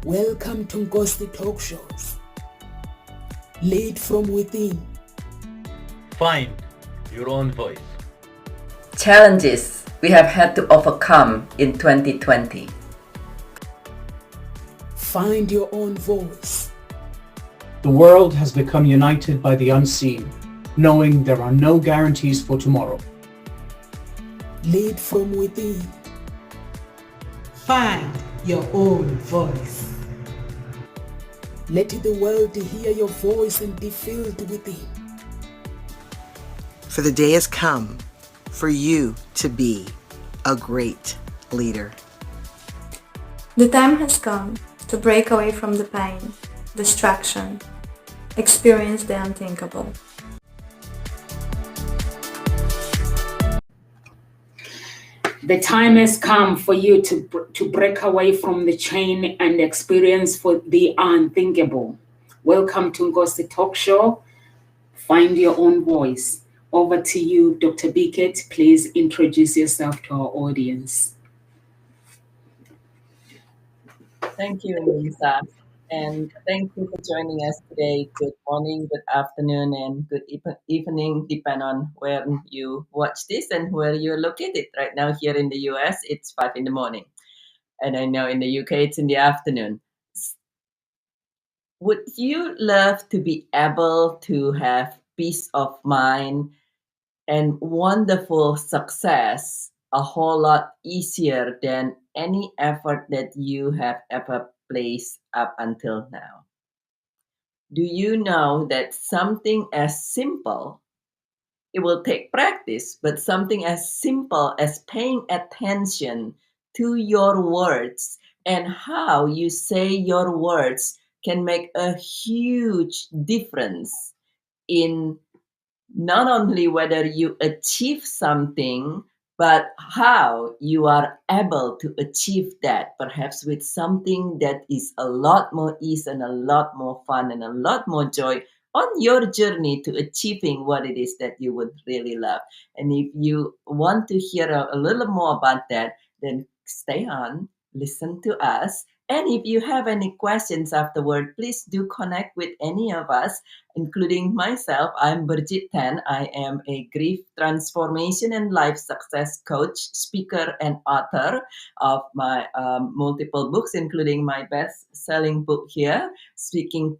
Welcome to Ngosi Talk Shows. Lead from within. Find your own voice. Challenges we have had to overcome in 2020. Find your own voice. The world has become united by the unseen, knowing there are no guarantees for tomorrow. Lead from within. Find your own voice. Let the world hear your voice and be filled within. For the day has come for you to be a great leader. The time has come to break away from the pain, distraction, experience the unthinkable. The time has come for you to break away from the chain and experience for the unthinkable. Welcome to Ngosi Talk Show. Find your own voice. Over to you, Dr. Bridget. Please introduce yourself to our audience. Thank you, Lisa. And thank you for joining us today. Good morning, good afternoon, and good evening, depending on where you watch this and where you're located. Right now, here in the US, it's 5 in the morning. And I know in the UK, it's in the afternoon. Would you love to be able to have peace of mind and wonderful success a whole lot easier than any effort that you have ever placed up until now? Do you know that something as simple, it will take practice, but something as simple as paying attention to your words and how you say your words can make a huge difference in not only whether you achieve something, but how you are able to achieve that, perhaps with something that is a lot more ease and a lot more fun and a lot more joy on your journey to achieving what it is that you would really love. And if you want to hear a little more about that, then stay on, listen to us. And if you have any questions afterward, please do connect with any of us, including myself. I'm Bridget Tan. I am a grief transformation and life success coach, speaker, and author of my multiple books, including my best-selling book here, Seeking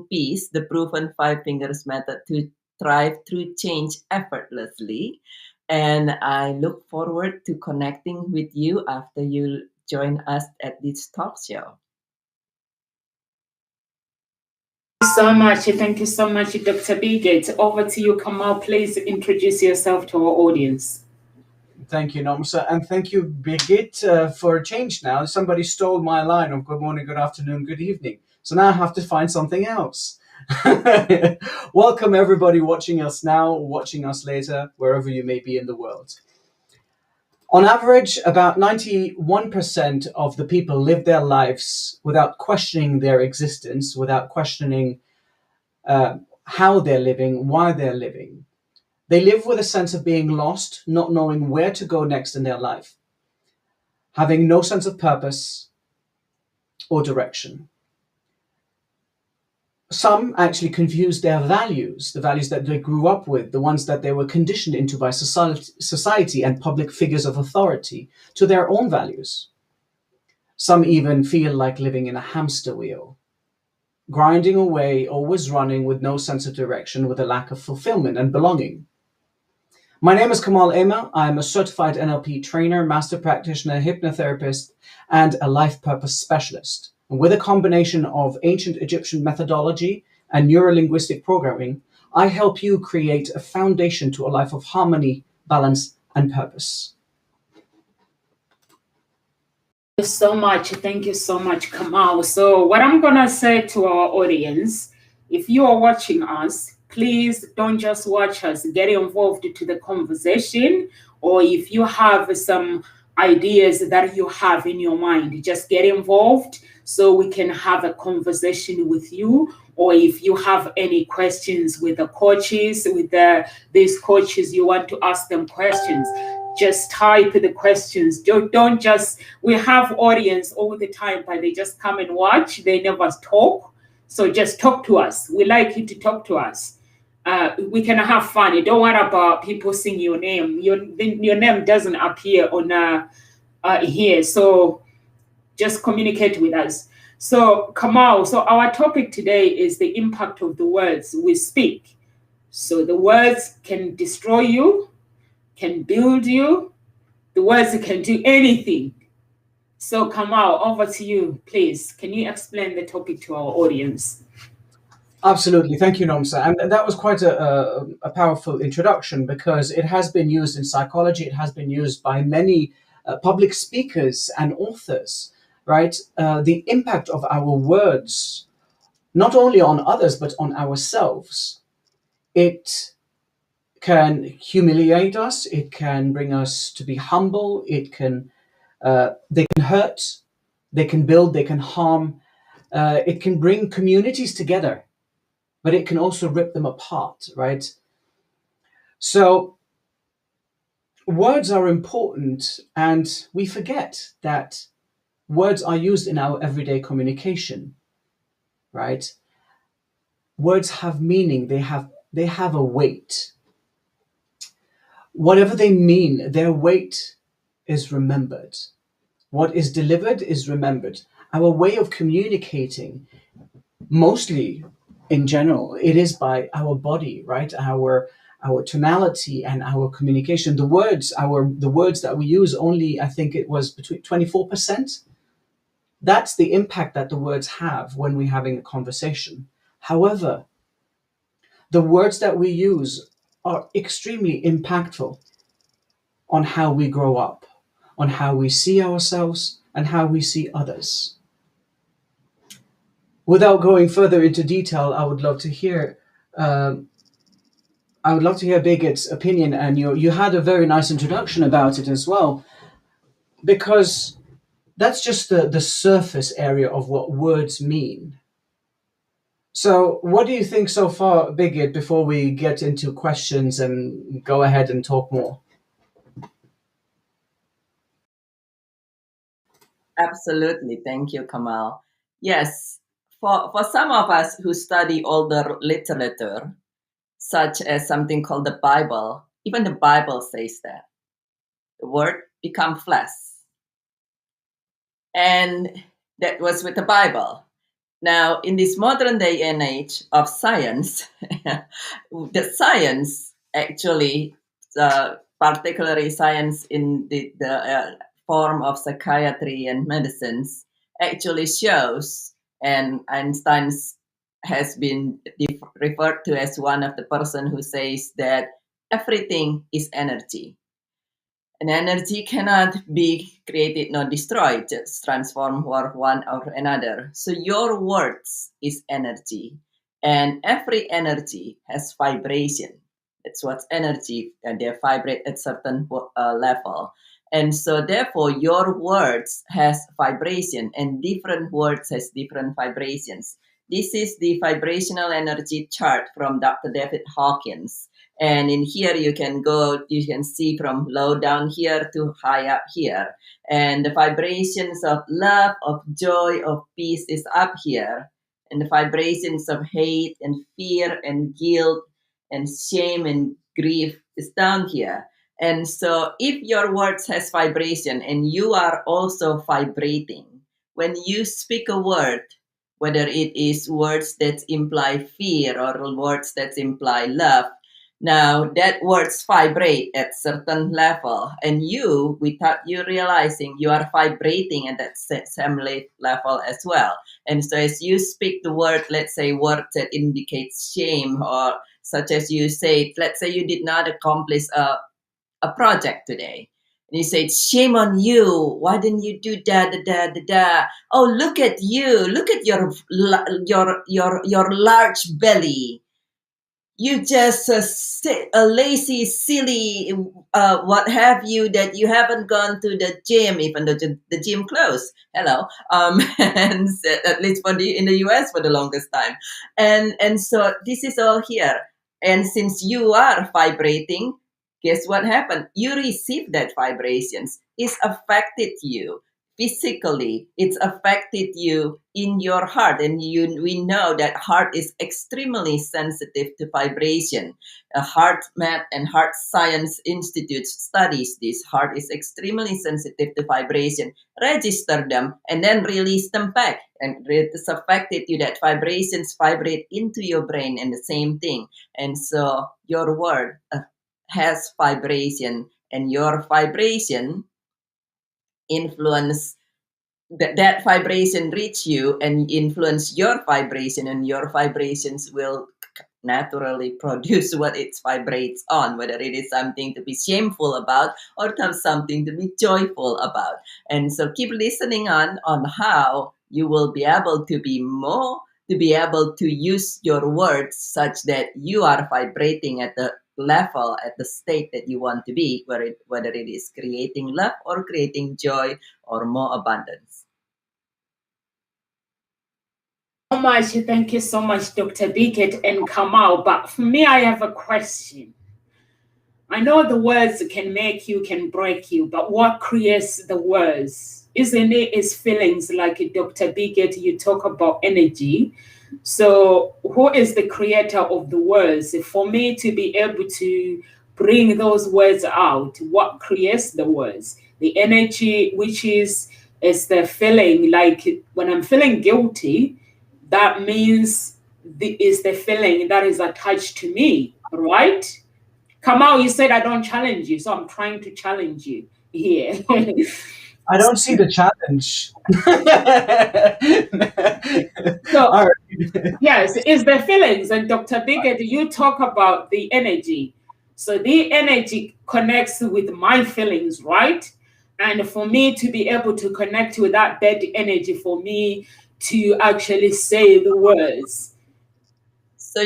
Peace, The Proven 5 Fingers Method to Thrive Through Change Effortlessly. And I look forward to connecting with you after you join us at this talk show. Thank you so much, Dr. Bridget. Over to you, Kamal. Please introduce yourself to our audience. Thank you, Nomsa, and thank you, Bridget, for a change now. Somebody stole my line of good morning, good afternoon, good evening. So now I have to find something else. Welcome, everybody watching us now, watching us later, wherever you may be in the world. On average, about 91% of the people live their lives without questioning their existence, without questioning how they're living, why they're living. They live with a sense of being lost, not knowing where to go next in their life, having no sense of purpose or direction. Some actually confuse their values, the values that they grew up with, the ones that they were conditioned into by society and public figures of authority, to their own values. Some even feel like living in a hamster wheel, grinding away, always running with no sense of direction, with a lack of fulfillment and belonging. My name is Kamal Ema. I'm a certified NLP trainer, master practitioner, hypnotherapist, and a life purpose specialist. And with a combination of ancient Egyptian methodology and neuro-linguistic programming, I help you create a foundation to a life of harmony, balance, and purpose. Thank you so much, Kamal. So what I'm going to say to our audience, if you are watching us, please don't just watch us, get involved to the conversation, or if you have some ideas that you have in your mind, just get involved so we can have a conversation with you. Or if you have any questions with the coaches, with these coaches, you want to ask them questions, just type the questions. Don't just, we have audience all the time, but they just come and watch. They never talk. So just talk to us. We like you to talk to us. We can have fun. You don't worry about people seeing your name. Your name doesn't appear on here. So just communicate with us. So Kamal, so our topic today is the impact of the words we speak. So the words can destroy you, can build you. The words can do anything. So Kamal, over to you, please. Can you explain the topic to our audience? Absolutely. Thank you, Nomsa. And that was quite a powerful introduction, because it has been used in psychology. It has been used by many public speakers and authors, right? The impact of our words, not only on others, but on ourselves. It can humiliate us. It can bring us to be humble. They can hurt. They can build. They can harm. It can bring communities together, but it can also rip them apart, right? So words are important, and we forget that words are used in our everyday communication, right? Words have meaning. They have a weight. Whatever they mean, their weight is remembered. What is delivered is remembered. Our way of communicating, mostly in general, it is by our body, right? Our tonality and our communication. The words that we use, only I think it was between 24%. That's the impact that the words have when we're having a conversation. However, the words that we use are extremely impactful on how we grow up, on how we see ourselves and how we see others. Without going further into detail, I would love to hear Bigot's opinion, and you had a very nice introduction about it as well, because that's just the surface area of what words mean. So what do you think so far, Bigot, before we get into questions and go ahead and talk more? Absolutely. Thank you, Kamal. Yes, for some of us who study older literature, such as something called the Bible, even the Bible says that the word become flesh. And that was with the Bible. Now, in this modern day and age of science, the science actually, particularly science in the form of psychiatry and medicines, actually shows, and Einstein has been referred to as one of the person who says that everything is energy. And energy cannot be created nor destroyed, just transform for one or another. So your words is energy, and every energy has vibration. That's what's energy, and they vibrate at certain level. And so therefore your words has vibration, and different words has different vibrations. This is the vibrational energy chart from Dr. David Hawkins. And in here you can see from low down here to high up here. And the vibrations of love, of joy, of peace is up here. And the vibrations of hate and fear and guilt and shame and grief is down here. And so if your words has vibration and you are also vibrating, when you speak a word, whether it is words that imply fear or words that imply love, now that words vibrate at certain level, and you, without you realizing, you are vibrating at that same level as well. And so as you speak the word, let's say word that indicates shame, or such as you say, let's say you did not accomplish a project today. And you say, shame on you. Why didn't you do da? Oh, look at you. Look at your large belly. You just a lazy, silly, what have you, that you haven't gone to the gym, even though the gym closed. Hello, and at least in the US for the longest time, and so this is all here. And since you are vibrating, guess what happened? You received that vibrations. It's affected you physically. It's affected you in your heart. And we know that heart is extremely sensitive to vibration. A Heart Math and Heart Science Institute studies this. Heart is extremely sensitive to vibration. Register them and then release them back. And it's affected you that vibrations vibrate into your brain and the same thing. And so your word has vibration, and your vibration influence that vibration reach you and influence your vibration, and your vibrations will naturally produce what it vibrates on, whether it is something to be shameful about or something to be joyful about. And so keep listening on how you will be able to be more, to be able to use your words such that you are vibrating at the level, at the state that you want to be, whether it is creating love or creating joy or more abundance. Thank you so much, Dr. Bridget and Kamal. But for me, I have a question. I know the words can make you, can break you, but what creates the words? Isn't it is feelings, like Dr. Bridget, you talk about energy. So who is the creator of the words? For me to be able to bring those words out, what creates the words? The energy, which is the feeling, like when I'm feeling guilty, that means is the feeling that is attached to me, right? Kamal, you said I don't challenge you, so I'm trying to challenge you here. I don't see the challenge. So, All right. yes, it's the feelings. And Dr. Bridget, you talk about the energy. So the energy connects with my feelings, right? And for me to be able to connect with that bad energy, for me to actually say the words, So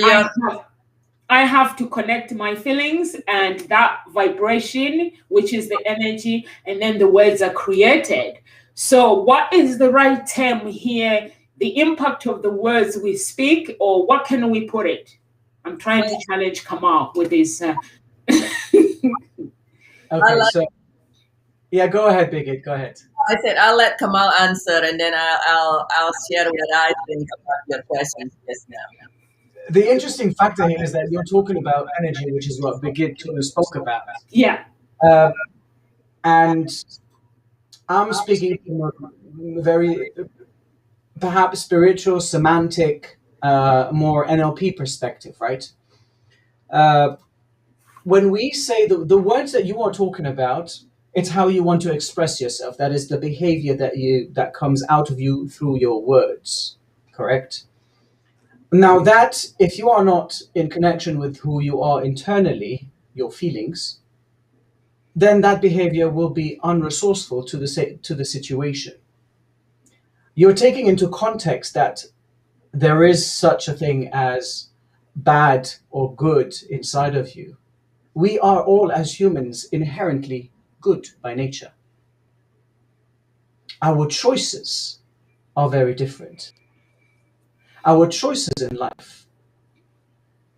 I have to connect my feelings and that vibration, which is the energy, and then the words are created. So what is the right term here? The impact of the words we speak, or what can we put it? I'm trying to challenge Kamal with this. Okay, so yeah, go ahead, Bridget. Go ahead. I said I'll let Kamal answer, and then I'll share what I think about your questions just now. The interesting factor here is that you're talking about energy, which is what Bridget spoke about. Yeah. And I'm speaking from a very perhaps spiritual, semantic, more NLP perspective, right? When we say the words that you are talking about, it's how you want to express yourself. That is the behavior that comes out of you through your words, correct? Now that if you are not in connection with who you are internally, your feelings, then that behavior will be unresourceful to the situation. You're taking into context that there is such a thing as bad or good inside of you. We are all, as humans, inherently good by nature. Our choices are very different. Our choices in life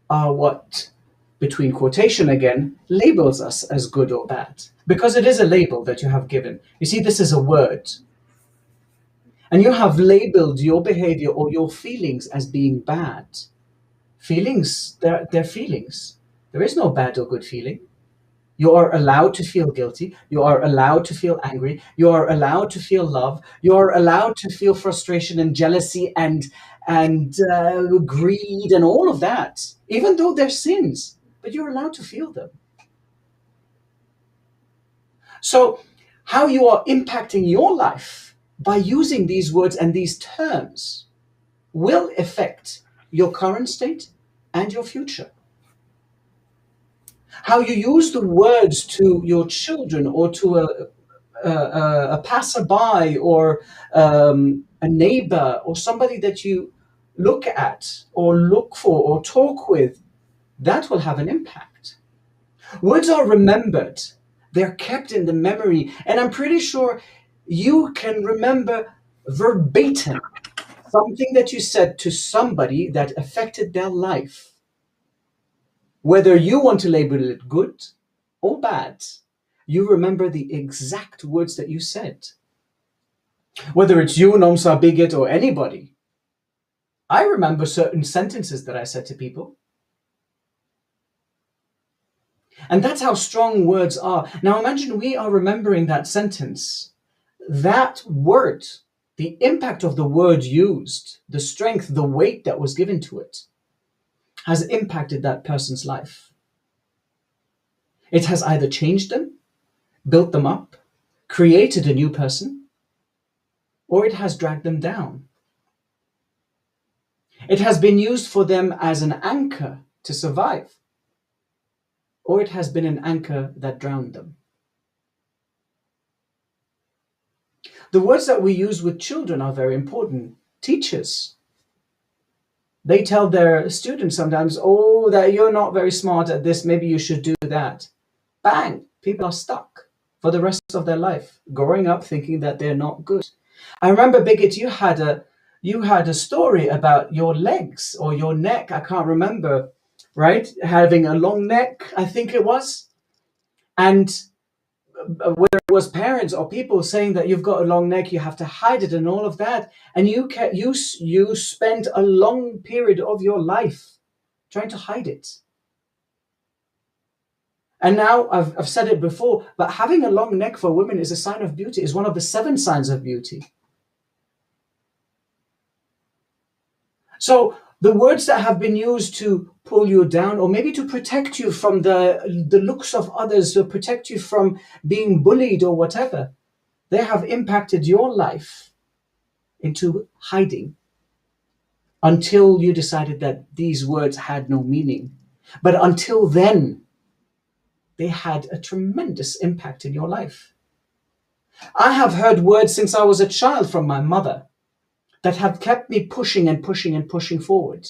are what, between quotation again, labels us as good or bad. Because it is a label that you have given. You see, this is a word. And you have labeled your behavior or your feelings as being bad. Feelings, they're feelings. There is no bad or good feeling. You are allowed to feel guilty. You are allowed to feel angry. You are allowed to feel love. You are allowed to feel frustration and jealousy and greed and all of that, even though they're sins. But you're allowed to feel them. So how you are impacting your life by using these words and these terms will affect your current state and your future. How you use the words to your children or to a passerby or a neighbor or somebody that you look at or look for or talk with, that will have an impact. Words are remembered. They're kept in the memory. And I'm pretty sure you can remember verbatim something that you said to somebody that affected their life. Whether you want to label it good or bad, you remember the exact words that you said. Whether it's you, Nomsa, Bigot, or anybody, I remember certain sentences that I said to people. And that's how strong words are. Now imagine we are remembering that sentence. That word, the impact of the word used, the strength, the weight that was given to it, has impacted that person's life. It has either changed them, built them up, created a new person, or it has dragged them down. It has been used for them as an anchor to survive, or it has been an anchor that drowned them. The words that we use with children are very important. Teachers, they tell their students sometimes, oh, that you're not very smart at this, maybe you should do that. Bang, people are stuck for the rest of their life, growing up thinking that they're not good. I remember, Bigot, you had a story about your legs or your neck, I can't remember, right? Having a long neck, I think it was. And whether it was parents or people saying that you've got a long neck, you have to hide it and all of that. And you spent a long period of your life trying to hide it. And now I've said it before, but having a long neck for women is a sign of beauty, is one of the 7 signs of beauty. So the words that have been used to pull you down, or maybe to protect you from the looks of others, to protect you from being bullied or whatever, they have impacted your life into hiding until you decided that these words had no meaning. But until then, they had a tremendous impact in your life. I have heard words since I was a child from my mother that have kept me pushing and pushing and pushing forward.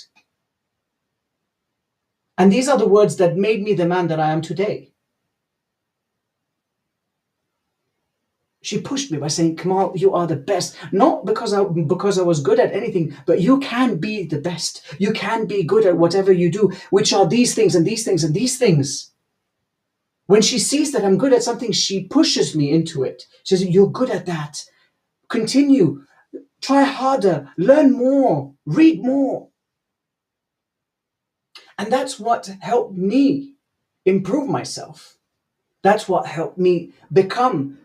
And these are the words that made me the man that I am today. She pushed me by saying, Kamal, you are the best. Not because I was good at anything, but you can be the best. You can be good at whatever you do, which are these things and these things and these things. When she sees that I'm good at something, she pushes me into it. She says, you're good at that. Continue. Try harder. Learn more. Read more. And that's what helped me improve myself. That's what helped me become,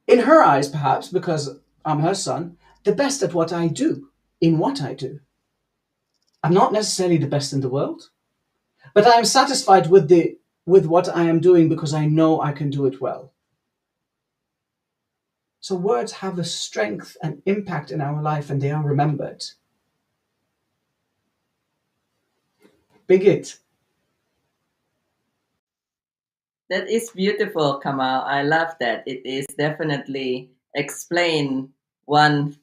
in her eyes perhaps, because I'm her son, the best at what I do, in what I do. I'm not necessarily the best in the world, but I am satisfied with what I am doing because I know I can do it well. So words have a strength and impact in our life, and they are remembered. Bigot. That is beautiful, Kamal. I love that. It is definitely explain one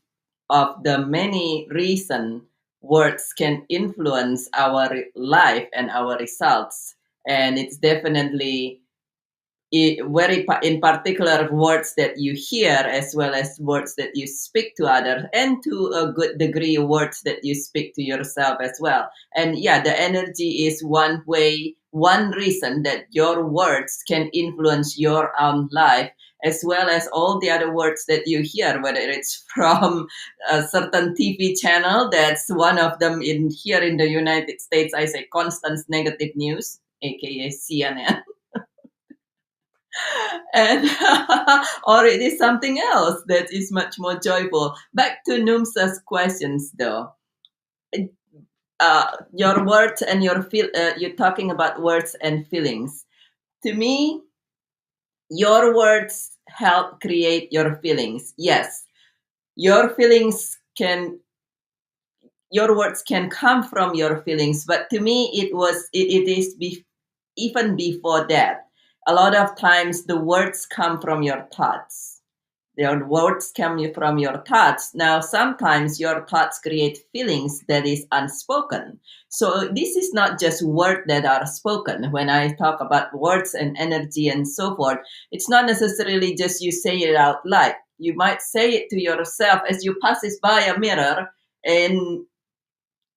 of the many reasons words can influence our life and our results. And it's definitely very in particular words that you hear as well as words that you speak to others, and to a good degree words that you speak to yourself as well. And yeah, the energy is one reason that your words can influence your own life, as well as all the other words that you hear, whether it's from a certain TV channel. That's one of them. Here in the United States, I say constant negative news, aka CNN. And or it is something else that is much more joyful. Back to Numsa's questions, though. Your words and you're talking about words and feelings. To me, your words help create your feelings. Yes, your words can come from your feelings, but to me, it is even before that. A lot of times the words come from your thoughts. Your words come from your thoughts. Now, sometimes your thoughts create feelings that is unspoken. So this is not just words that are spoken. When I talk about words and energy and so forth, it's not necessarily just you say it out loud. You might say it to yourself as you passes by a mirror, and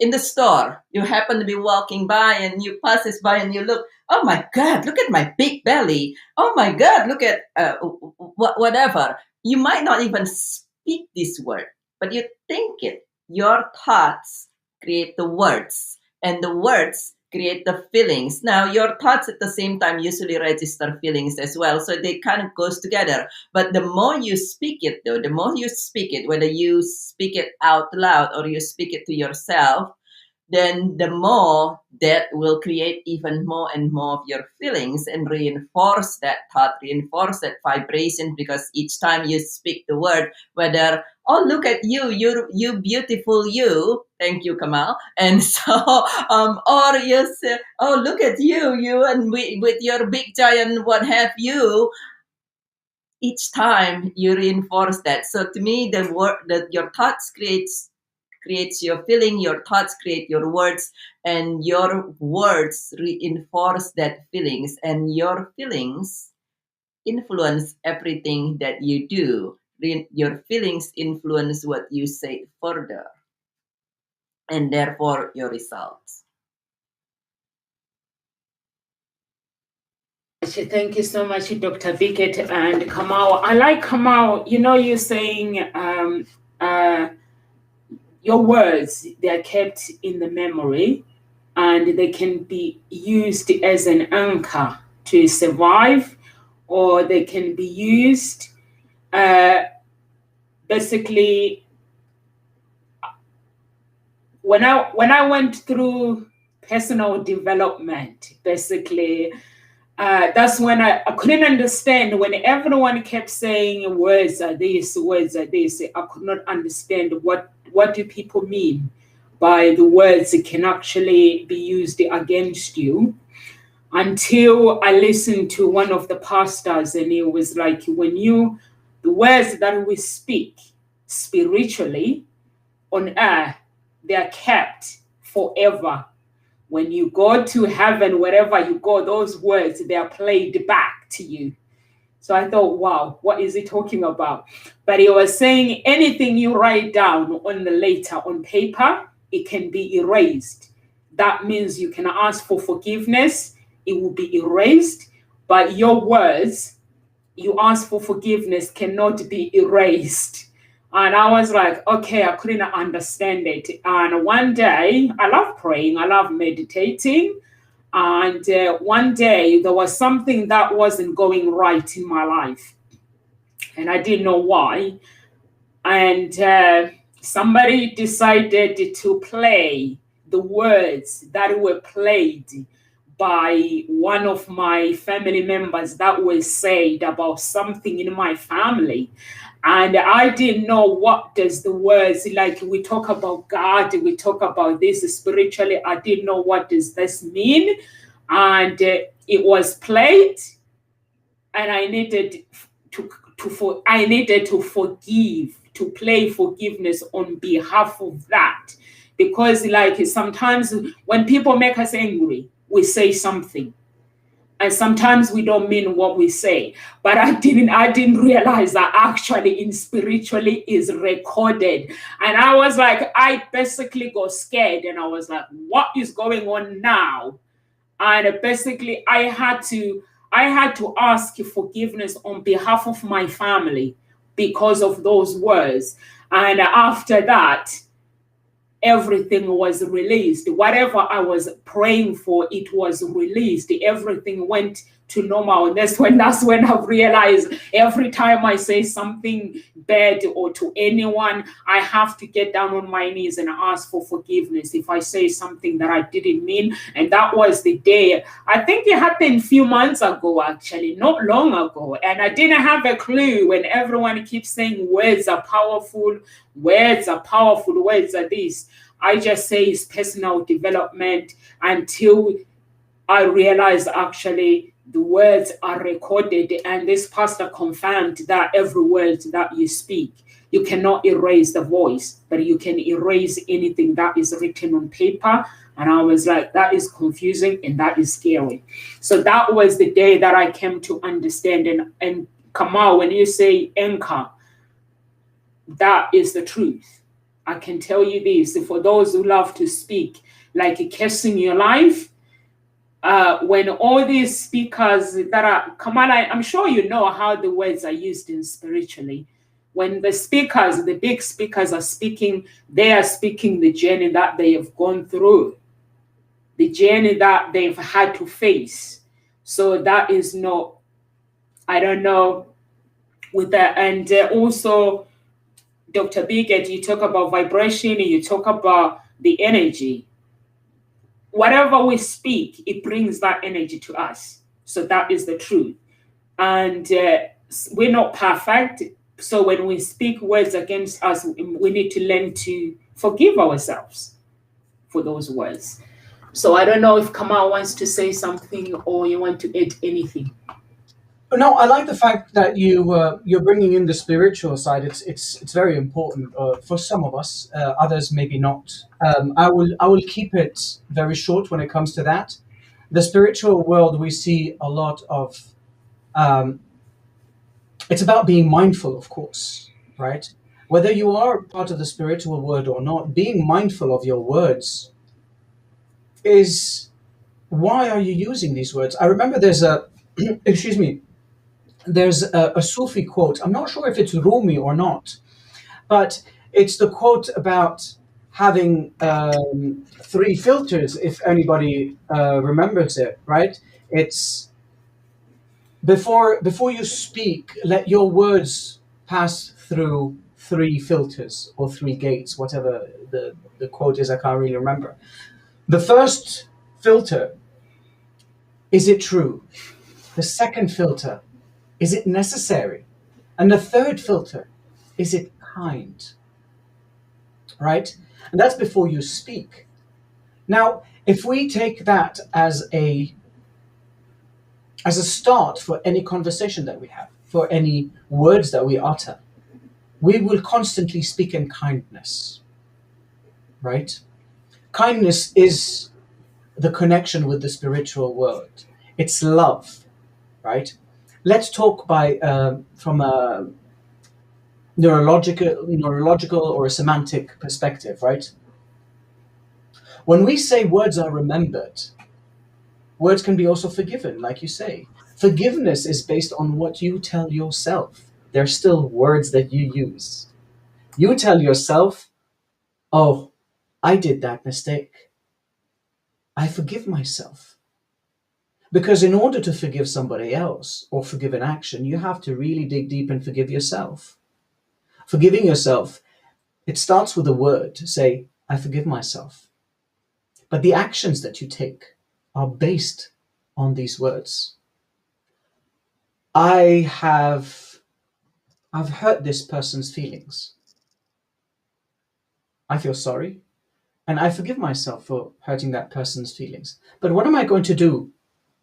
in the store. You happen to be walking by and you passes by and you look, oh my God, look at my big belly. Oh my God, look at whatever. You might not even speak this word, but you think it. Your thoughts create the words, and the words create the feelings. Now, your thoughts at the same time usually register feelings as well, so they kind of goes together. But the more you speak it, though, the more you speak it, whether you speak it out loud or you speak it to yourself, then the more that will create even more and more of your feelings and reinforce that thought, reinforce that vibration, because each time you speak the word, whether, oh, look at you, you beautiful you, thank you, Kamal, and so, or you say, oh, look at you, and with your big giant, what have you, each time you reinforce that. So to me, the word that your thoughts creates your feeling, your thoughts create your words, and your words reinforce that feelings, and your feelings influence everything that you do. Your feelings influence what you say further, and therefore your results. Thank you so much, Dr. Bridget and Kamal. I like Kamal, you're saying your words, they're kept in the memory and they can be used as an anchor to survive, or they can be used basically. When I went through personal development, basically, that's when I couldn't understand when everyone kept saying words are this, words are this. I could not understand what do people mean by the words that can actually be used against you, until I listened to one of the pastors, and it was like, the words that we speak spiritually on earth, they are kept forever. When you go to heaven, wherever you go, those words, they are played back to you. So I thought, wow, what is he talking about? But he was saying anything you write down on paper, it can be erased. That means you can ask for forgiveness, it will be erased. But your words, you ask for forgiveness, cannot be erased. And I was like, okay, I couldn't understand it. And one day, I love praying, I love meditating. And one day, there was something that wasn't going right in my life. And I didn't know why. And somebody decided to play the words that were played by one of my family members that was said about something in my family. And I didn't know what does the words, like we talk about God, we talk about this spiritually. I didn't know what does this mean. And it was played, and I needed to forgive, to play forgiveness on behalf of that. Because like sometimes when people make us angry, we say something. And sometimes we don't mean what we say. But I didn't realize that actually in spiritually is recorded. And I was like, I basically got scared, and I was like, what is going on now? And basically I had to ask forgiveness on behalf of my family because of those words. And after that, everything was released. Whatever I was praying for, it was released. Everything went to normal. And that's when I've realized every time I say something bad or to anyone, I have to get down on my knees and ask for forgiveness if I say something that I didn't mean. And that was the day. I think it happened a few months ago, actually, not long ago. And I didn't have a clue when everyone keeps saying words are powerful, words are powerful, words are this. I just say it's personal development until I realized actually the words are recorded, and this pastor confirmed that every word that you speak, you cannot erase the voice, but you can erase anything that is written on paper. And I was like, that is confusing and that is scary. So that was the day that I came to understand. And Kamal, when you say anchor, that is the truth. I can tell you this, for those who love to speak, like cursing your life, when all these speakers that are, Kamala, I'm sure you know how the words are used in spiritually. When the speakers, the big speakers are speaking, they are speaking the journey that they have gone through, the journey that they've had to face. So that is not, I don't know, with that. And also, Dr. Bigot, you talk about vibration, you talk about the energy. Whatever we speak, it brings that energy to us. So that is the truth. And we're not perfect. So when we speak words against us, we need to learn to forgive ourselves for those words. So I don't know if Kamal wants to say something or you want to add anything. No, I like the fact that you're bringing in the spiritual side. It's very important for some of us. Others maybe not. I will keep it very short when it comes to that. The spiritual world, we see a lot of. It's about being mindful, of course, right? Whether you are part of the spiritual world or not, being mindful of your words is, why are you using these words? I remember there's a excuse me. There's a Sufi quote. I'm not sure if it's Rumi or not, but it's the quote about having 3 filters, if anybody remembers it, right? It's before you speak, let your words pass through 3 filters or 3 gates, whatever the quote is, I can't really remember. The first filter, is it true? The second filter, is it necessary? And the third filter, is it kind? Right? And that's before you speak. Now, if we take that as a start for any conversation that we have, for any words that we utter, we will constantly speak in kindness. Right? Kindness is the connection with the spiritual world. It's love, right? Let's talk from a neurological or a semantic perspective, right? When we say words are remembered, words can be also forgiven, like you say. Forgiveness is based on what you tell yourself. They're still words that you use. You tell yourself, oh, I did that mistake. I forgive myself. Because in order to forgive somebody else or forgive an action, you have to really dig deep and forgive yourself. Forgiving yourself, it starts with a word to say, I forgive myself. But the actions that you take are based on these words. I've hurt this person's feelings. I feel sorry, and I forgive myself for hurting that person's feelings. But what am I going to do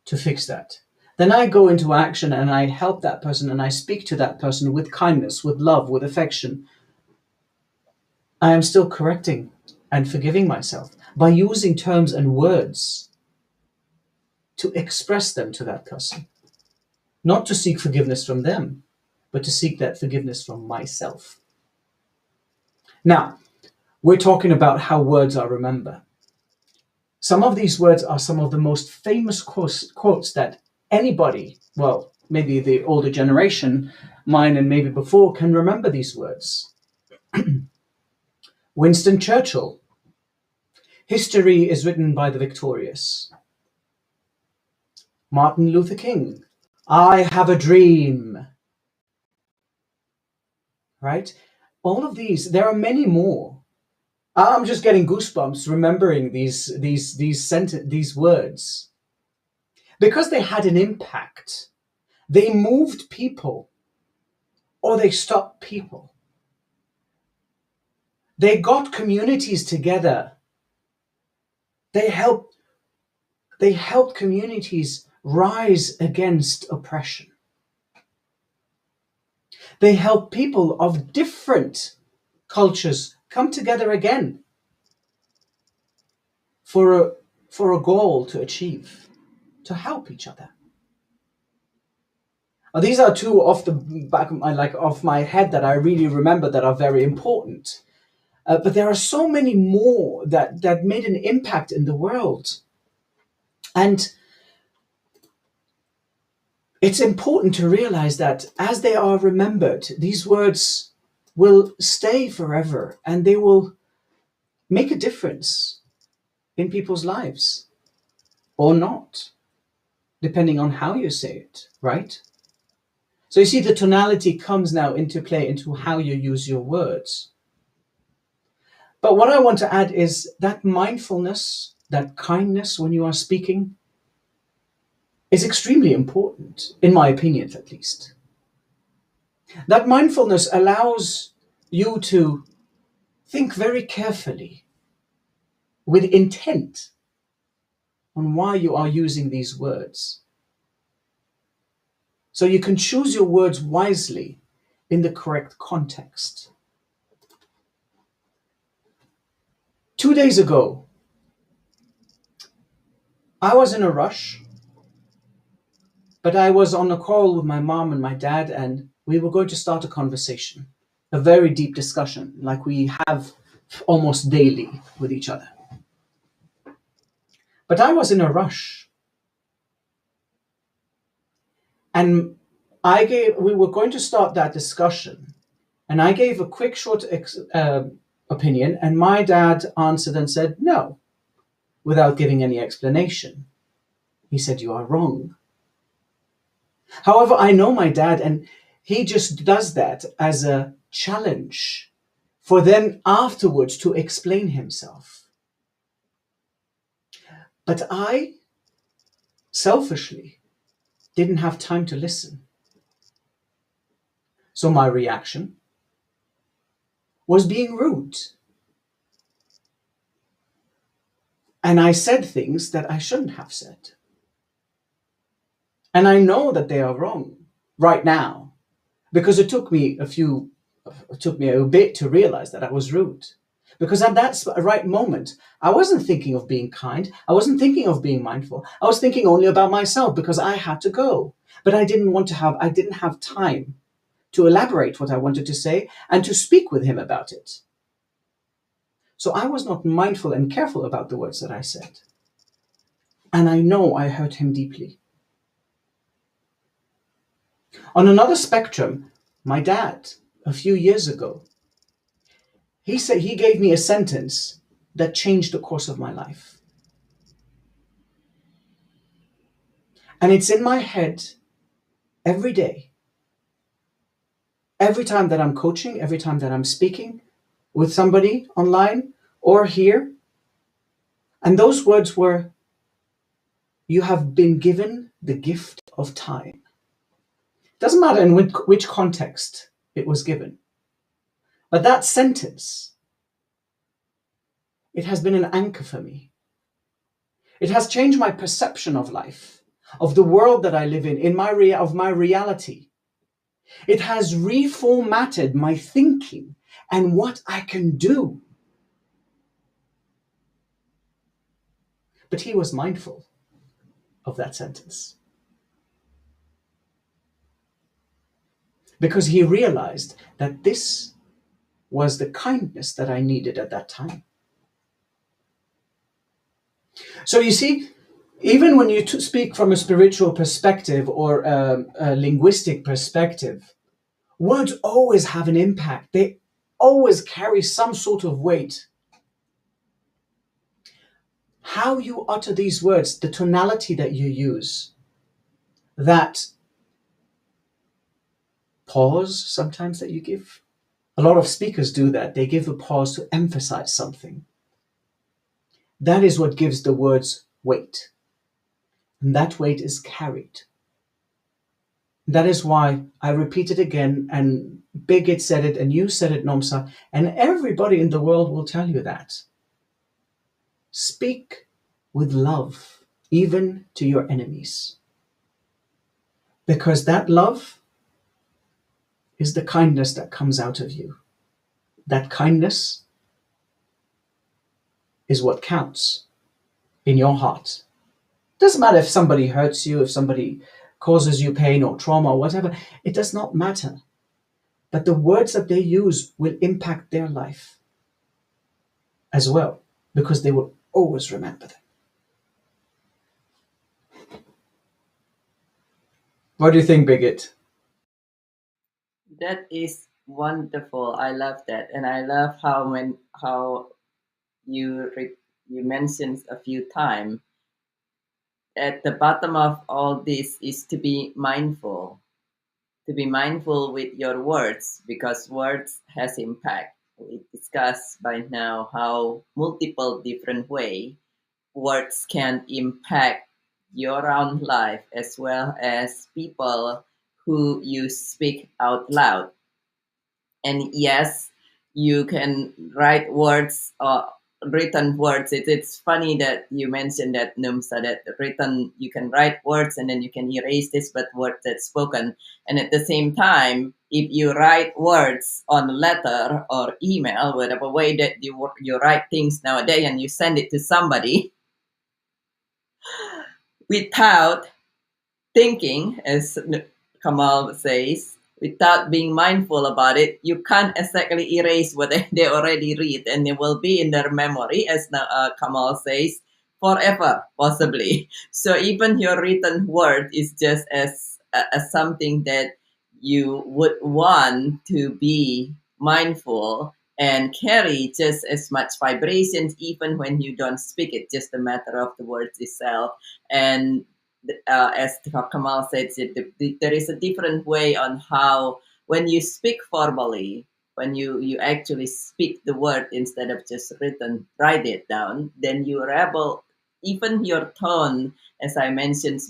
to fix that? Then I go into action and I help that person and I speak to that person with kindness, with love, with affection. I am still correcting and forgiving myself by using terms and words to express them to that person. Not to seek forgiveness from them, but to seek that forgiveness from myself. Now, we're talking about how words are remembered. Some of these words are some of the most famous quotes that anybody, well, maybe the older generation, mine and maybe before, can remember these words. Winston Churchill, history is written by the victorious. Martin Luther King, I have a dream. Right? All of these, there are many more. I'm just getting goosebumps remembering these words. Because they had an impact. They moved people or they stopped people. They got communities together. They helped communities rise against oppression. They helped people of different cultures come together again for a goal to achieve, to help each other. Now, these are 2 off the back of my head that I really remember that are very important. But there are so many more that made an impact in the world. And it's important to realize that as they are remembered, these words will stay forever and they will make a difference in people's lives or not, depending on how you say it, right? So you see, the tonality comes now into play into how you use your words. But what I want to add is that mindfulness, that kindness when you are speaking, is extremely important, in my opinion at least. That mindfulness allows you to think very carefully, with intent, on why you are using these words. So you can choose your words wisely in the correct context. 2 days ago, I was in a rush, but I was on a call with my mom and my dad, and we were going to start a conversation, a very deep discussion, like we have almost daily with each other. But I was in a rush. And we were going to start that discussion, and I gave a quick, short opinion, and my dad answered and said no, without giving any explanation. He said, "You are wrong." However, I know my dad, and he just does that as a challenge for them afterwards to explain himself. But I, selfishly, didn't have time to listen. So my reaction was being rude. And I said things that I shouldn't have said. And I know that they are wrong right now, because it took me a bit to realize that I was rude. Because at that right moment, I wasn't thinking of being kind. I wasn't thinking of being mindful. I was thinking only about myself because I had to go. But I didn't have time to elaborate what I wanted to say and to speak with him about it. So I was not mindful and careful about the words that I said. And I know I hurt him deeply. On another spectrum, my dad, a few years ago, he gave me a sentence that changed the course of my life. And it's in my head every day. Every time that I'm coaching, every time that I'm speaking with somebody online or here. And those words were, "You have been given the gift of time." Doesn't matter in which context it was given. But that sentence, it has been an anchor for me. It has changed my perception of life, of the world that I live in of my reality. It has reformatted my thinking and what I can do. But he was mindful of that sentence, because he realized that this was the kindness that I needed at that time. So you see, even when you speak from a spiritual perspective or a linguistic perspective, words always have an impact. They always carry some sort of weight. How you utter these words, the tonality that you use, that pause sometimes that you give. A lot of speakers do that. They give a pause to emphasize something. That is what gives the words weight. And that weight is carried. That is why I repeat it again, and Bridget said it, and you said it, Nomsa, and everybody in the world will tell you that. Speak with love, even to your enemies. Because that love is the kindness that comes out of you. That kindness is what counts in your heart. Doesn't matter if somebody hurts you, if somebody causes you pain or trauma or whatever, it does not matter. But the words that they use will impact their life. as well, because they will always remember them. What do you think, Bridget? That is wonderful. I love that, and I love how you mentioned a few times at the bottom of all this is to be mindful. To be mindful with your words, because words has impact. We discussed by now how multiple different way words can impact your own life as well as people who you speak out loud. And yes, you can write words or written words. It's funny that you mentioned that, Numsa, that written, you can write words and then you can erase this but word that's spoken. And at the same time, if you write words on a letter or email, whatever way that you write things nowadays, and you send it to somebody without thinking, as Kamal says, without being mindful about it, you can't exactly erase what they already read, and it will be in their memory, as Kamal says, forever, possibly. So even your written word is just as something that you would want to be mindful and carry just as much vibrations, even when you don't speak it, just a matter of the words itself. And as Kamal said, there is a different way on how, when you speak verbally, when you actually speak the word instead of just write it down, then you're able, even your tone, as I mentioned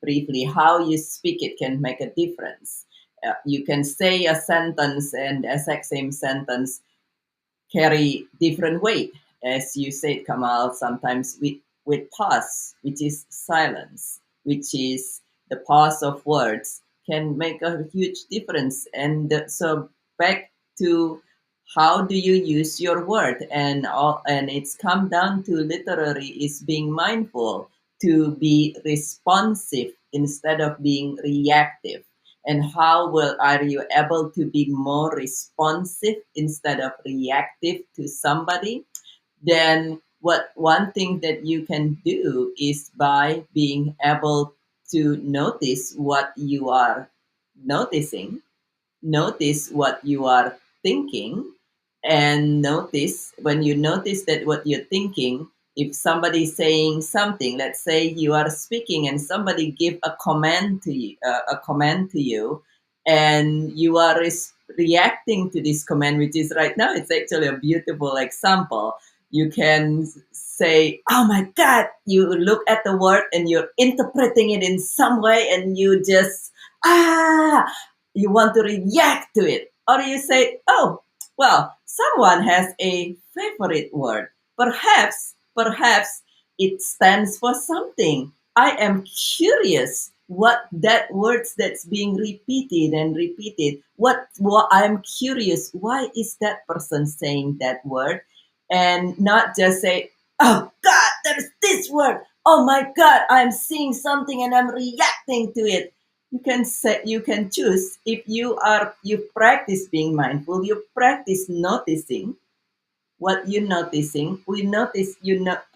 briefly, how you speak it can make a difference. You can say a sentence and exact same sentence carry different weight. As you said, Kamal, sometimes with pause, which is silence, which is the pause of words, can make a huge difference. And so back to how do you use your word, and it's come down to literally is being mindful to be responsive instead of being reactive. And how are you able to be more responsive instead of reactive to somebody? Then what one thing that you can do is by being able to notice what you are noticing, notice what you are thinking, and notice when you notice that what you're thinking, if somebody's saying something, let's say you are speaking and somebody give a comment to you, and you are reacting to this comment, which is right now, it's actually a beautiful example. You can say, oh my God, you look at the word and you're interpreting it in some way, and you just you want to react to it. Or you say, oh, well, someone has a favorite word. Perhaps it stands for something. I am curious what that words that's being repeated and repeated. What I'm curious, why is that person saying that word? And not just say, oh God, there's this word. Oh my God, I'm seeing something and I'm reacting to it. You can choose. If you practice being mindful, you practice noticing what you're noticing.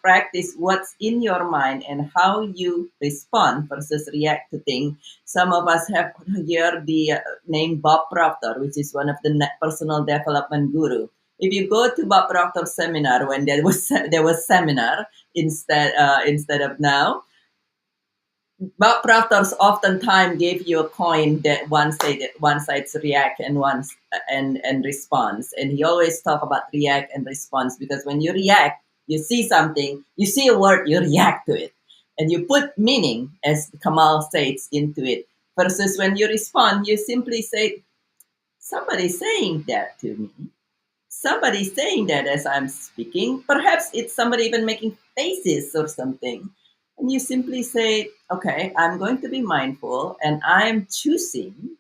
Practice what's in your mind and how you respond versus react to things. Some of us have heard the name Bob Proctor, which is one of the personal development guru. If you go to Bob Proctor's seminar, when there was seminar instead of now, Bob Proctor's oftentimes gave you a coin that one side's react and and response. And he always talk about react and response, because when you react, you see something, you see a word, you react to it. And you put meaning, as Kamal says, into it. Versus when you respond, you simply say, somebody's saying that to me. Somebody's saying that as I'm speaking. Perhaps it's somebody even making faces or something. And you simply say, okay, I'm going to be mindful and I'm choosing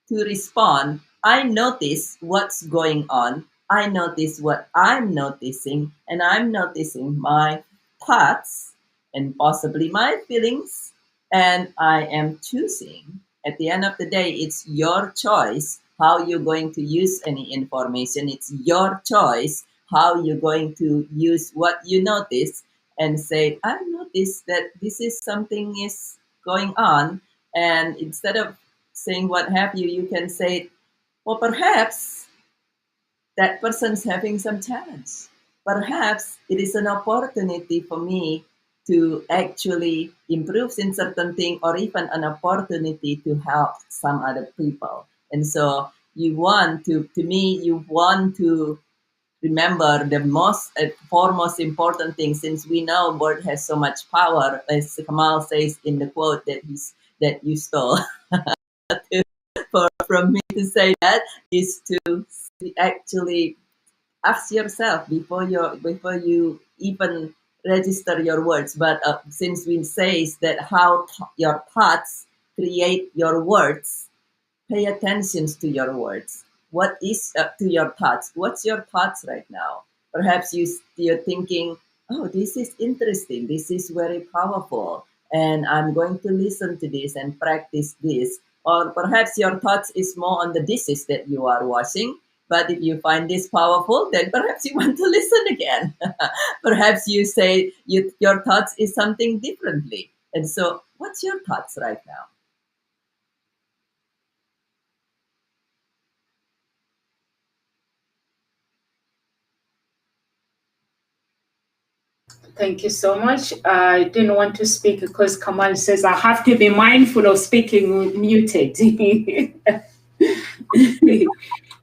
to respond. I notice what's going on. I notice what I'm noticing, and I'm noticing my thoughts and possibly my feelings, and I am choosing. At the end of the day, it's your choice how you're going to use any information. It's your choice how you're going to use what you notice and say, I noticed that this is something is going on. And instead of saying what have you, you can say, well, perhaps that person's having some challenge. Perhaps it is an opportunity for me to actually improve in certain thing, or even an opportunity to help some other people. And so you want to me, you want to remember the four most important things, since we know word has so much power, as Kamal says in the quote that you stole from me to say that, is to actually ask yourself before you even register your words. But since we says that how your thoughts create your words, pay attention to your words. What is to your thoughts? What's your thoughts right now? Perhaps you're thinking, oh, this is interesting. This is very powerful. And I'm going to listen to this and practice this. Or perhaps your thoughts is more on the dishes that you are washing. But if you find this powerful, then perhaps you want to listen again. Perhaps you say your thoughts is something differently. And so what's your thoughts right now? Thank you so much. I didn't want to speak because Kamal says I have to be mindful of speaking muted.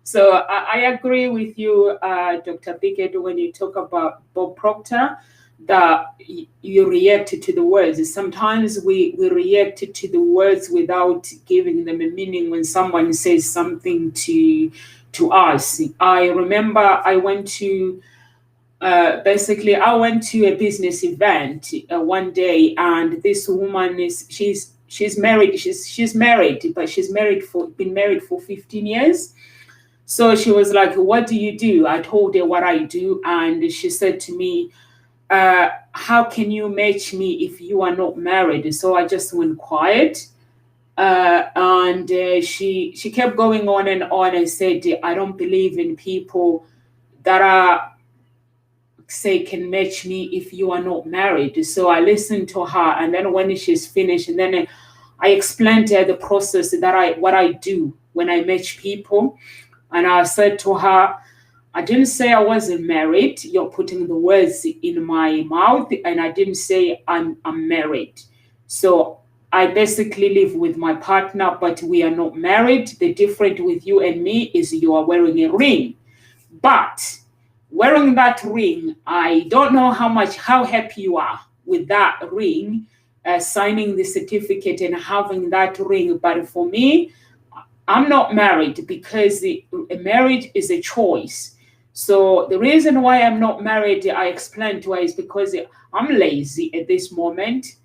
So I agree with you, Dr. Biggett, when you talk about Bob Proctor, that you reacted to the words. Sometimes we reacted to the words without giving them a meaning when someone says something to us. I remember I went to a business event one day, and this woman she's married. She's married, but been married for 15 years. So she was like, what do you do? I told her what I do, and she said to me, how can you match me if you are not married? So I just went quiet. And she kept going on and on and said, I don't believe in people that are can match me if you are not married. So I listened to her, and then when she's finished, and then I explained to her the process what I do when I match people. And I said to her, I didn't say I wasn't married. You're putting the words in my mouth. And I didn't say I'm married. So I basically live with my partner, but we are not married. The difference with you and me is you are wearing a ring. But wearing that ring, I don't know how happy you are with that ring, signing the certificate and having that ring. But for me, I'm not married because a marriage is a choice. So the reason why I'm not married, I explained to her, is because I'm lazy at this moment.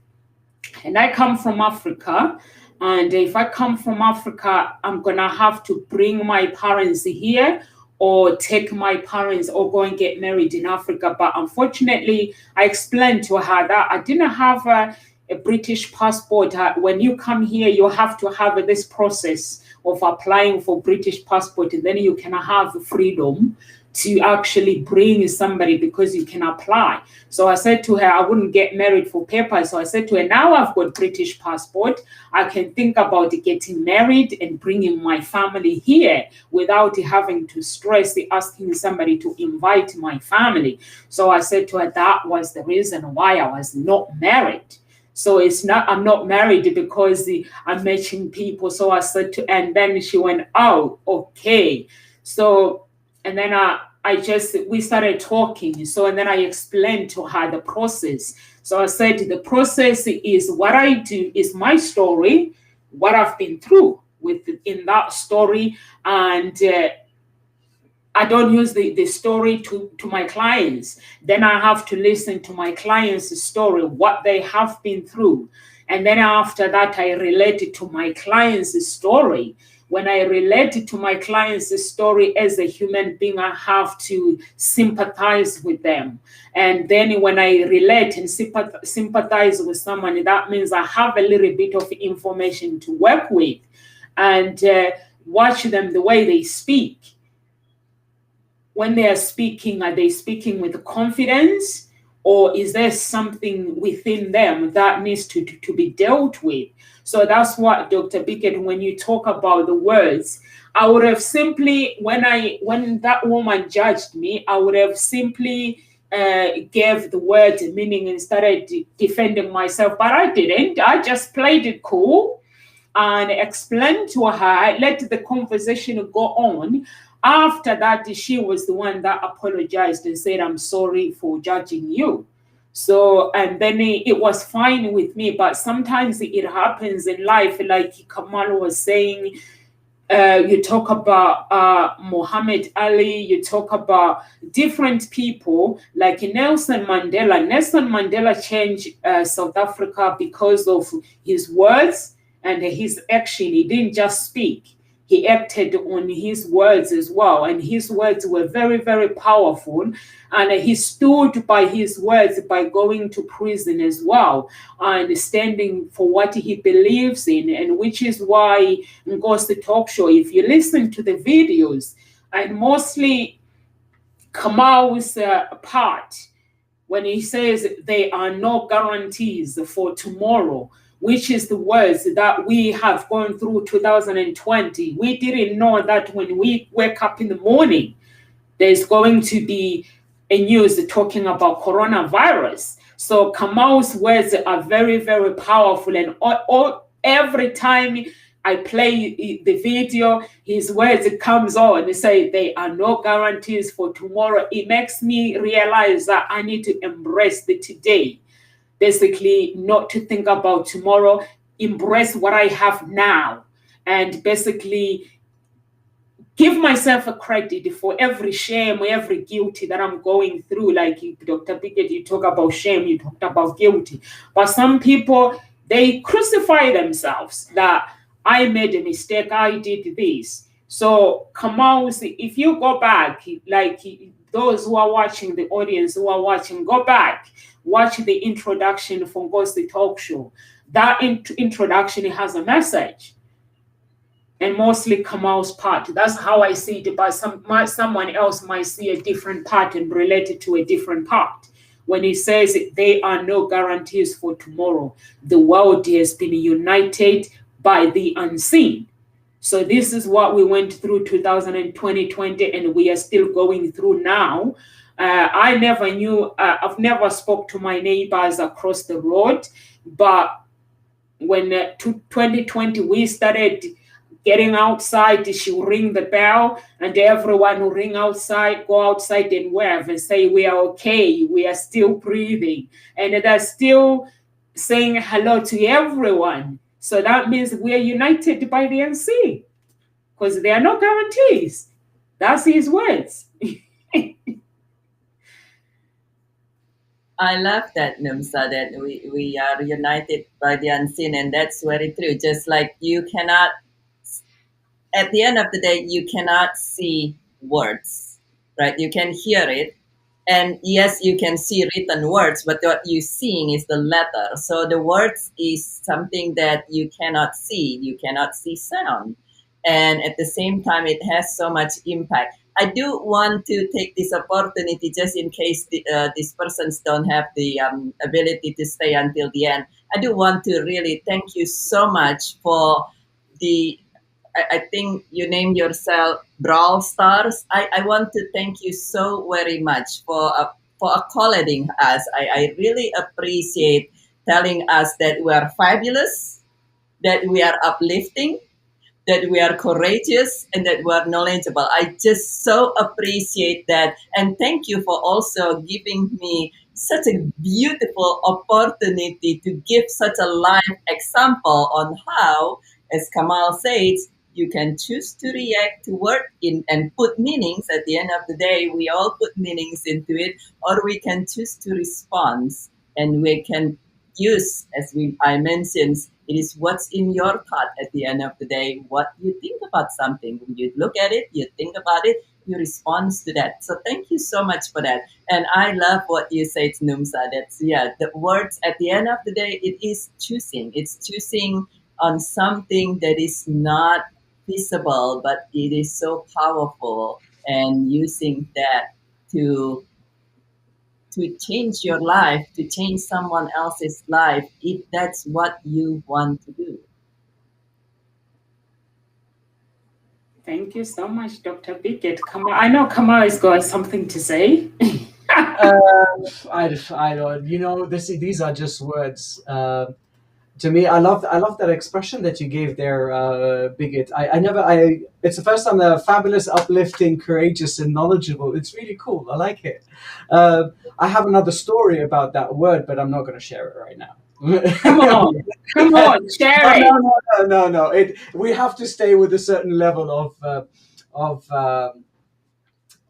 And I come from Africa. And if I come from Africa, I'm going to have to bring my parents here or take my parents or go and get married in Africa. But unfortunately, I explained to her that I didn't have a British passport. When you come here, you have to have this process of applying for British passport, and then you can have freedom to actually bring somebody because you can apply. So I said to her, I wouldn't get married for papers. So I said to her, now I've got British passport, I can think about getting married and bringing my family here without having to stress asking somebody to invite my family. So I said to her, that was the reason why I was not married. So I'm not married because I'm matching people. So I said and then she went, oh, okay. So, and then we started talking. So, and then I explained to her the process. So I said, the process is what I do is my story, what I've been through in that story. And I don't use the story to my clients. Then I have to listen to my clients' story, what they have been through. And then after that, I relate it to my clients' story. When I relate it to my clients' story as a human being, I have to sympathize with them. And then when I relate and sympathize with someone, that means I have a little bit of information to work with and watch them the way they speak. when they are speaking, are they speaking with confidence, or is there something within them that needs to be dealt with? So that's what, Dr. Bickett, when you talk about the words, I would have simply, when that woman judged me, I would have simply gave the word meaning and started defending myself, but I didn't. I just played it cool and explained to her, let the conversation go on. After that, she was the one that apologized and said, I'm sorry for judging you. So, and then it was fine with me, but sometimes it happens in life, like Kamal was saying. You talk about Muhammad Ali, you talk about different people like Nelson Mandela. Nelson Mandela changed South Africa because of his words and his action. He didn't just speak. He acted on his words as well. And his words were very, very powerful. And he stood by his words by going to prison as well and standing for what he believes in. And which is why Ngozi Talk Show, if you listen to the videos, and mostly Kamal's part, when he says there are no guarantees for tomorrow, which is the words that we have gone through 2020. We didn't know that when we wake up in the morning, there's going to be a news talking about coronavirus. So Kamal's words are very, very powerful. And every time I play the video, his words comes on and say there are no guarantees for tomorrow. It makes me realize that I need to embrace the today. Basically, not to think about tomorrow, embrace what I have now, and basically give myself a credit for every shame, every guilty that I'm going through. Like Dr. Bickett, you talk about shame, you talked about guilty. But some people, they crucify themselves that I made a mistake, I did this. So Kamal, if you go back, like those who are watching, the audience who are watching, go back, watch the introduction from Ngozi Talk Show. That introduction has a message. And mostly Kamal's part. That's how I see it, but someone else might see a different part and relate it to a different part. When he says there are no guarantees for tomorrow, the world has been united by the unseen. So this is what we went through 2020, and we are still going through now. I never knew, I've never spoke to my neighbors across the road, but when 2020 we started getting outside, she will ring the bell, and everyone will ring outside, go outside and wave and say, we are okay, we are still breathing. And they're still saying hello to everyone. So that means we are united by the unseen, because there are no guarantees. That's his words. I love that, Numsa, that we are united by the unseen, and that's very true. Just like you cannot, at the end of the day, you cannot see words, right? You can hear it. And yes, you can see written words, but what you're seeing is the letter. So the words is something that you cannot see. You cannot see sound. And at the same time, it has so much impact. I do want to take this opportunity, just in case these persons don't have the ability to stay until the end. I do want to really thank you so much for the, I think you named yourself Brawl Stars. I want to thank you so very much for accommodating us. I really appreciate telling us that we are fabulous, that we are uplifting, that we are courageous, and that we are knowledgeable. I just so appreciate that. And thank you for also giving me such a beautiful opportunity to give such a live example on how, as Kamal says, you can choose to react to word and put meanings. At the end of the day, we all put meanings into it, or we can choose to respond, and we can use, as I mentioned, it is what's in your thought at the end of the day, what you think about something. When you look at it, you think about it, you respond to that. So thank you so much for that. And I love what you said, Numsa, that's, yeah, the words at the end of the day, it is choosing. It's choosing on something that is not visible, but it is so powerful. and using that to change your life, to change someone else's life, if that's what you want to do. Thank you so much, Dr. Bickett. I know Kamal has got something to say. I don't. These are just words. To me, I love that expression that you gave there, Bigot. It's the first time they're fabulous, uplifting, courageous, and knowledgeable. It's really cool. I like it. I have another story about that word, but I'm not going to share it right now. Come on, share it. No. We have to stay with a certain level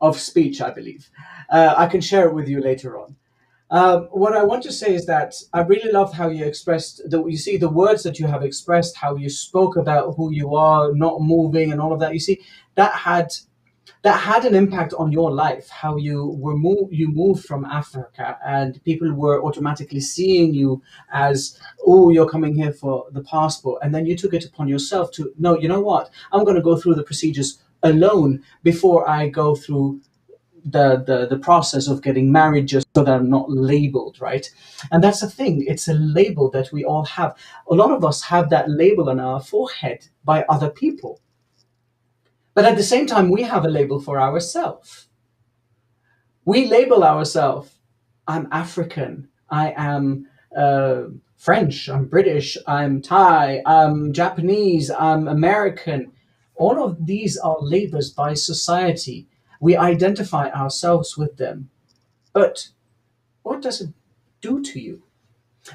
of speech, I believe. I can share it with you later on. What I want to say is that I really loved how you expressed the words that you have expressed, how you spoke about who you are, not moving, and all of that. You see, that had an impact on your life. How you moved from Africa, and people were automatically seeing you as, oh, you're coming here for the passport, and then you took it upon yourself to, no, you know what? I'm going to go through the procedures alone before I go through the process of getting married, just so that I'm not labeled, right? And that's the thing. It's a label that we all have. A lot of us have that label on our forehead by other people. But at the same time, we have a label for ourselves. We label ourselves, I'm African, I am French, I'm British, I'm Thai, I'm Japanese, I'm American. All of these are labels by society. We identify ourselves with them. But what does it do to you?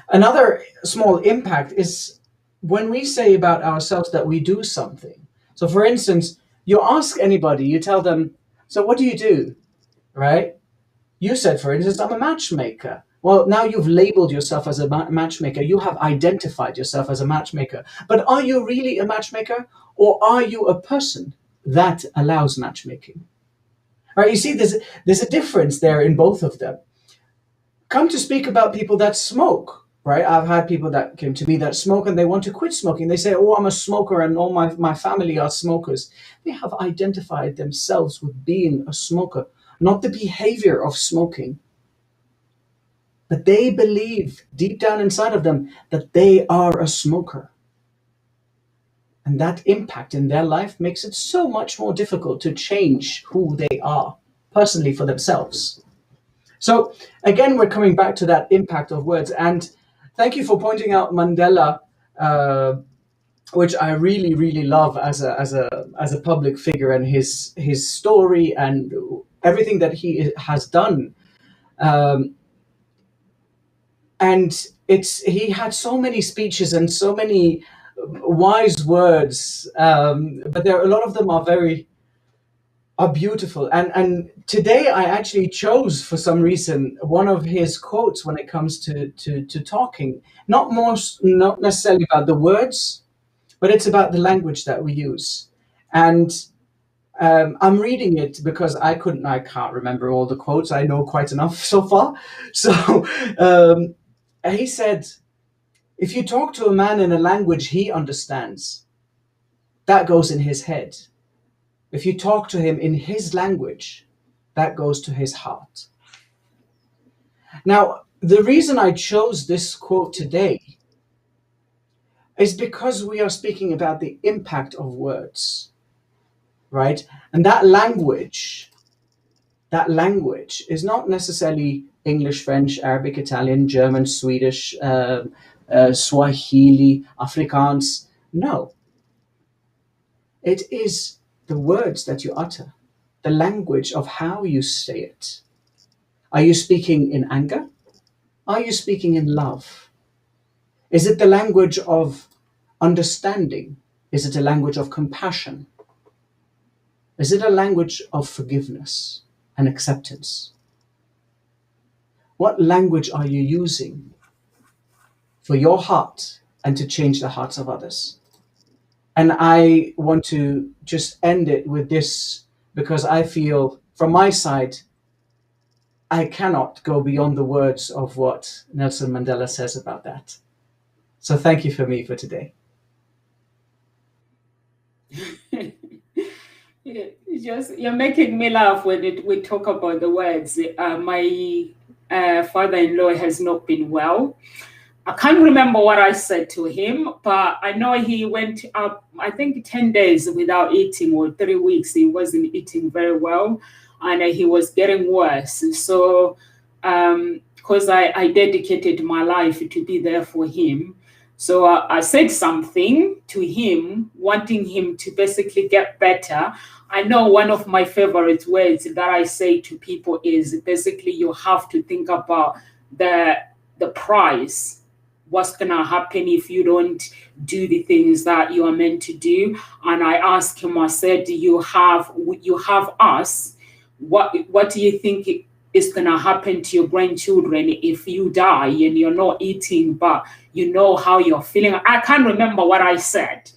Another small impact is when we say about ourselves that we do something. So for instance, you ask anybody, you tell them, so what do you do? Right? You said, for instance, I'm a matchmaker. Well, now you've labeled yourself as a matchmaker. You have identified yourself as a matchmaker. But are you really a matchmaker? Or are you a person that allows matchmaking? Right? You see, there's a difference there in both of them. Come to speak about people that smoke, right? I've had people that came to me that smoke and they want to quit smoking. They say, oh, I'm a smoker and all my family are smokers. They have identified themselves with being a smoker, not the behavior of smoking. But they believe deep down inside of them that they are a smoker. And that impact in their life makes it so much more difficult to change who they are personally for themselves. So again, we're coming back to that impact of words. And thank you for pointing out Mandela, which I really, really love as a public figure, and his story and everything that he has done. And he had so many speeches and so many wise words, but a lot of them are beautiful. And today I actually chose, for some reason, one of his quotes when it comes to talking. Not necessarily about the words, but it's about the language that we use. And I'm reading it because I can't remember all the quotes. I know quite enough so far. So he said, if you talk to a man in a language he understands, that goes in his head. If you talk to him in his language, that goes to his heart. Now, the reason I chose this quote today is because we are speaking about the impact of words, right? And that language is not necessarily English, French, Arabic, Italian, German, Swedish, Swahili, Afrikaans. No. It is the words that you utter, the language of how you say it. Are you speaking in anger? Are you speaking in love? Is it the language of understanding? Is it a language of compassion? Is it a language of forgiveness and acceptance? What language are you using for your heart and to change the hearts of others? And I want to just end it with this, because I feel from my side, I cannot go beyond the words of what Nelson Mandela says about that. So thank you for me for today. You're making me laugh when we talk about the words. My father-in-law has not been well. I can't remember what I said to him, but I know he went up, I think 10 days without eating, or 3 weeks. He wasn't eating very well, and he was getting worse. So, because I dedicated my life to be there for him. So I said something to him, wanting him to basically get better. I know one of my favorite words that I say to people is basically you have to think about the price. What's gonna happen if you don't do the things that you are meant to do? And I asked him, I said, you have us. What do you think is gonna happen to your grandchildren if you die and you're not eating, but you know how you're feeling? I can't remember what I said.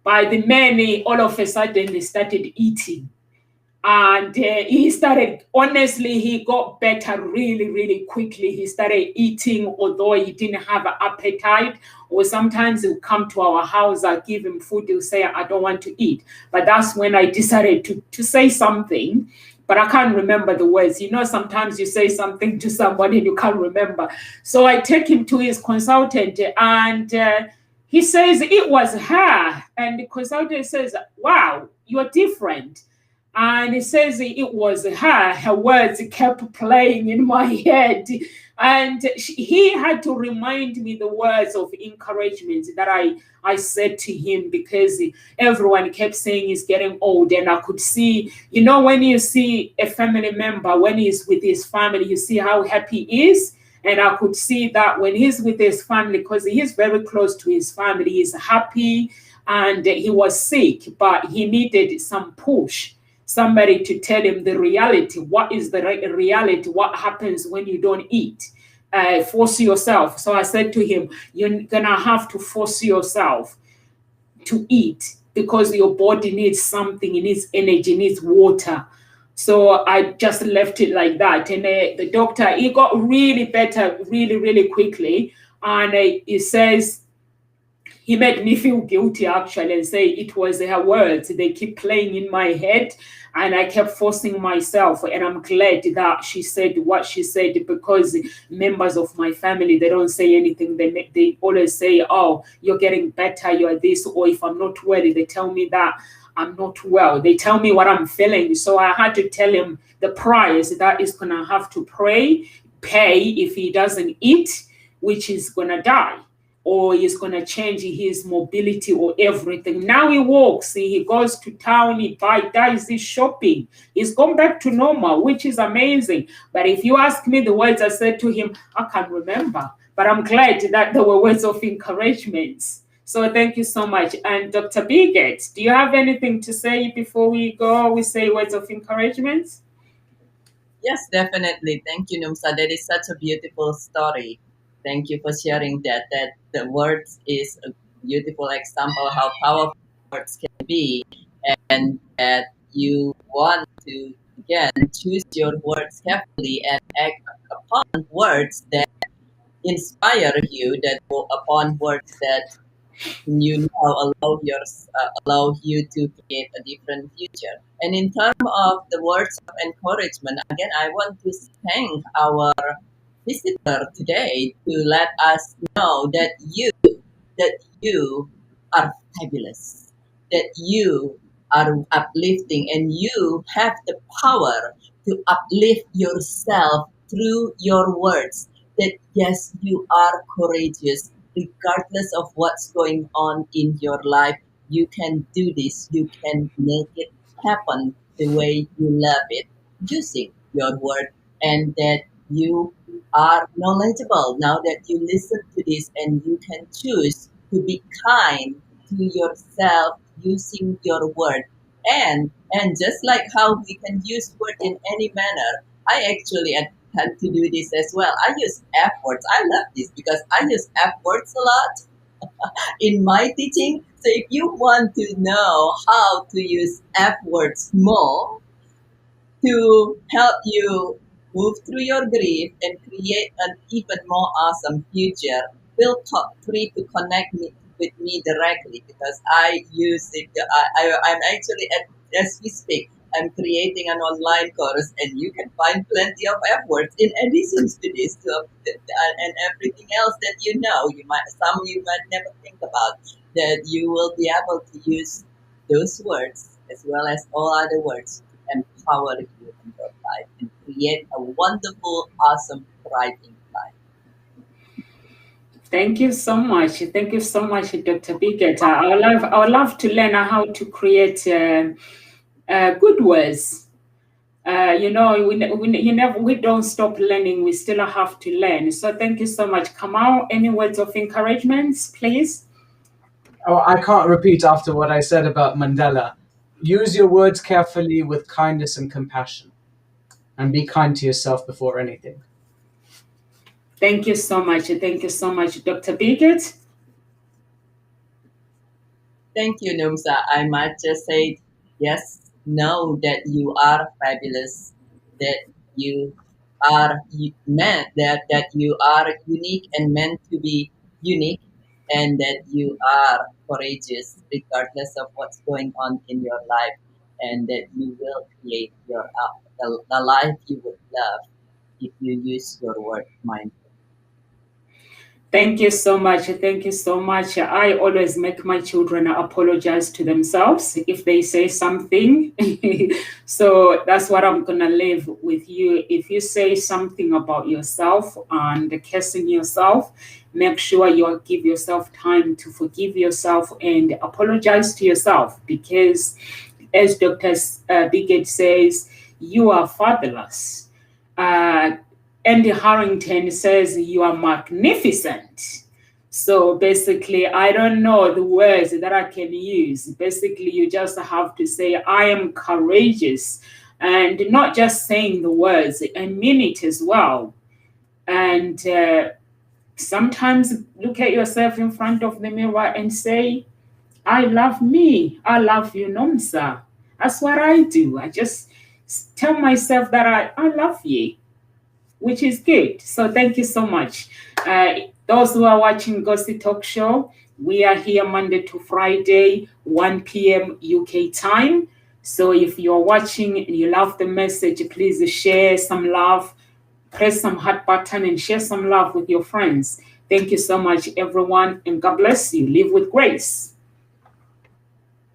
By the many, all of a sudden they started eating. And he started, honestly, he got better really, really quickly. He started eating, although he didn't have an appetite. Or sometimes he'll come to our house, I give him food, he'll say, I don't want to eat. But that's when I decided to say something, but I can't remember the words. You know, sometimes you say something to somebody and you can't remember. So I take him to his consultant, and he says it was her. And the consultant says, wow, you're different. And it says it was her. Her words kept playing in my head. And he had to remind me the words of encouragement that I said to him, because everyone kept saying he's getting old. And I could see, you know, when you see a family member, when he's with his family, you see how happy he is. And I could see that when he's with his family, because he's very close to his family, he's happy. And he was sick, but he needed some push. Somebody to tell him the reality. What is the reality? What happens when you don't eat? Force yourself. So I said to him, you're gonna have to force yourself to eat, because your body needs something. It needs energy, it needs water. So I just left it like that. And the doctor, he got really better really, really quickly. And he says, he made me feel guilty actually, and say it was her words. They keep playing in my head, and I kept forcing myself. And I'm glad that she said what she said, because members of my family, they don't say anything. They always say, oh, you're getting better, you're this. Or if I'm not well, they tell me that I'm not well. They tell me what I'm feeling. So I had to tell him the price that is gonna have to pay if he doesn't eat, which is gonna die, or he's going to change his mobility or everything. Now he walks, he goes to town, he does his shopping. He's gone back to normal, which is amazing. But if you ask me the words I said to him, I can't remember. But I'm glad that there were words of encouragement. So thank you so much. And Dr. Bigot, do you have anything to say before we go? We say words of encouragement? Yes, definitely. Thank you, Numsa. That is such a beautiful story. Thank you for sharing that. That the words is a beautiful example how powerful words can be, and that you want to, again, choose your words carefully and act upon words that inspire you, that go upon words that you know allow you to create a different future. And in terms of the words of encouragement, again, I want to thank our visitor today to let us know that you are fabulous, that you are uplifting, and you have the power to uplift yourself through your words. That yes, you are courageous, regardless of what's going on in your life. You can do this. You can make it happen the way you love it, using your word, and that you are knowledgeable now that you listen to this, and you can choose to be kind to yourself using your word. And just like how we can use word in any manner, I actually tend to do this as well. I use F words. I love this because I use F words a lot in my teaching. So if you want to know how to use F words more to help you move through your grief and create an even more awesome future, feel free to connect with me directly, because I use it. I'm actually at as we speak. I'm creating an online course, and you can find plenty of F words in addition to this, and everything else that you know. You might never think about, that you will be able to use those words as well as all other words to empower you in your life and create a wonderful, awesome, thriving life. Thank you so much. Thank you so much, Dr. Bridget. I would love to learn how to create good words. We don't stop learning. We still have to learn. So thank you so much. Kamal, any words of encouragement, please? Oh, I can't repeat after what I said about Mandela. Use your words carefully with kindness and compassion, and be kind to yourself before anything. Thank you so much. Thank you so much, Dr. Bridget. Thank you, Numsa. I might just say, yes, know that you are fabulous, that you are that you are unique and meant to be unique, and that you are courageous regardless of what's going on in your life, and that you will create the life you would love if you use your word mindfully. Thank you so much. Thank you so much. I always make my children apologize to themselves if they say something. So that's what I'm going to leave with you. If you say something about yourself and cursing yourself, make sure you give yourself time to forgive yourself and apologize to yourself, because as Dr. Bridget says, you are fabulous. Andy Harrington says you are magnificent. So basically, I don't know the words that I can use. Basically, you just have to say, I am courageous, and not just saying the words, I mean it as well. And sometimes look at yourself in front of the mirror and say, I love me. I love you, Nomsa. That's what I do. I just tell myself that I love you, which is good. So thank you so much. Those who are watching Ghosty Talk Show, we are here Monday to Friday, 1 p.m. UK time. So if you're watching and you love the message, please share some love, press some heart button and share some love with your friends. Thank you so much, everyone, and God bless you. Live with grace.